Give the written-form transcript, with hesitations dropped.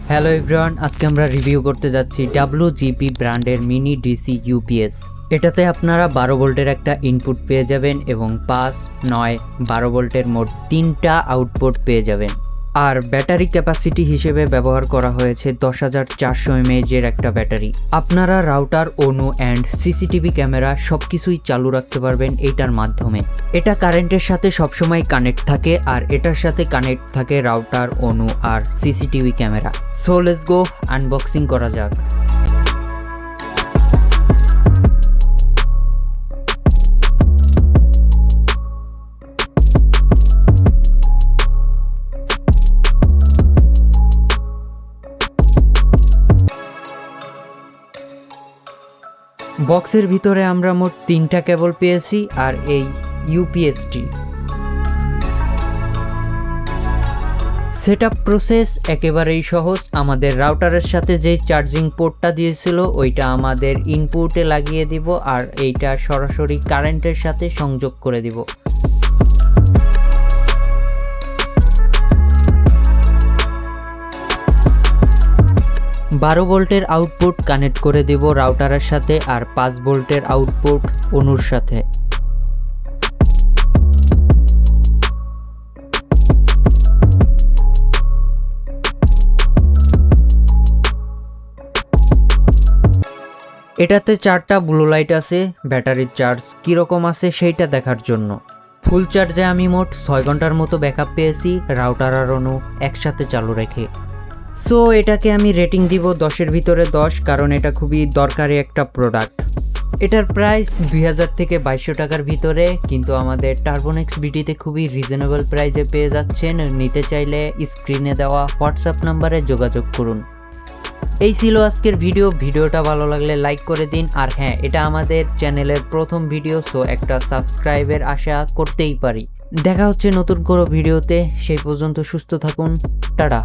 Hello everyone, আজকে আমরা review করতে যাচ্ছি WGP ব্র্যান্ডের মিনি ডিসি ইউপিএস। এটাতে আপনারা 12 ভোল্টের একটা ইনপুট পেয়ে যাবেন এবং 5, 9, 12 ভোল্টের মোট 3টা আউটপুট পেয়ে যাবেন। আর ব্যাটারি ক্যাপাসিটি হিসেবে ব্যবহার করা হয়েছে 10,400 mAh এর একটা ব্যাটারি। আপনারা router, Anu and CCTV camera সব কিছুই চালু রাখতে পারবেন এইটার মাধ্যমে। এটা কারেন্টের সাথে সবসময় কানেক্ট থাকে আর এটার সাথে কানেক্ট থাকে রাউটার, অনু আর CCTV camera. So let's go unboxing করা যাক। বক্সের ভিতরে আমরা মোট 3টা কেবল পেয়েছি আর এই ইউপিএসটি। সেটআপ প্রসেস একেবারেই সহজ। আমাদের রাউটারের সাথে যে চার্জিং পোর্টটা দিয়েছিল ওইটা আমাদের ইনপুটে লাগিয়ে দিব আর এইটা সরাসরি কারেন্টের সাথে সংযোগ করে দিব। বারো ভোল্টের আউটপুট কানেক্ট করে দিব রাউটারের সাথে আর 5 ভোল্টের আউটপুট অনুর সাথে। এটাতে 4টা ব্লু লাইট আছে। ব্যাটারির চার্জ কীরকম আছে সেইটা দেখার জন্য। ফুল চার্জে আমি মোট 6 ঘন্টার মতো ব্যাকআপ পেয়েছি রাউটার আর অনু একসাথে চালু রেখে। সো এটাকে আমি রেটিং দিব 10-এর ভিতরে 10, কারণ এটা খুবই দরকারি একটা প্রোডাক্ট। এটার প্রাইস 2000 থেকে 2200 টাকার ভিতরে, কিন্তু আমাদের টার্বোনেক্স বিটিতে খুবই রিজনেবল প্রাইসে পেয়ে যাচ্ছেন। নিতে চাইলে স্ক্রিনে দেওয়া হোয়াটসঅ্যাপ নাম্বারে যোগাযোগ করুন। এই ছিল আজকের ভিডিওটা ভালো লাগলে লাইক করে দিন। আর হ্যাঁ, এটা আমাদের চ্যানেলের প্রথম ভিডিও, সো একটা সাবস্ক্রাইবের আশা করতেই পারি। দেখা হচ্ছে নতুন কোনো ভিডিওতে, সেই পর্যন্ত সুস্থ থাকুন। টাটা।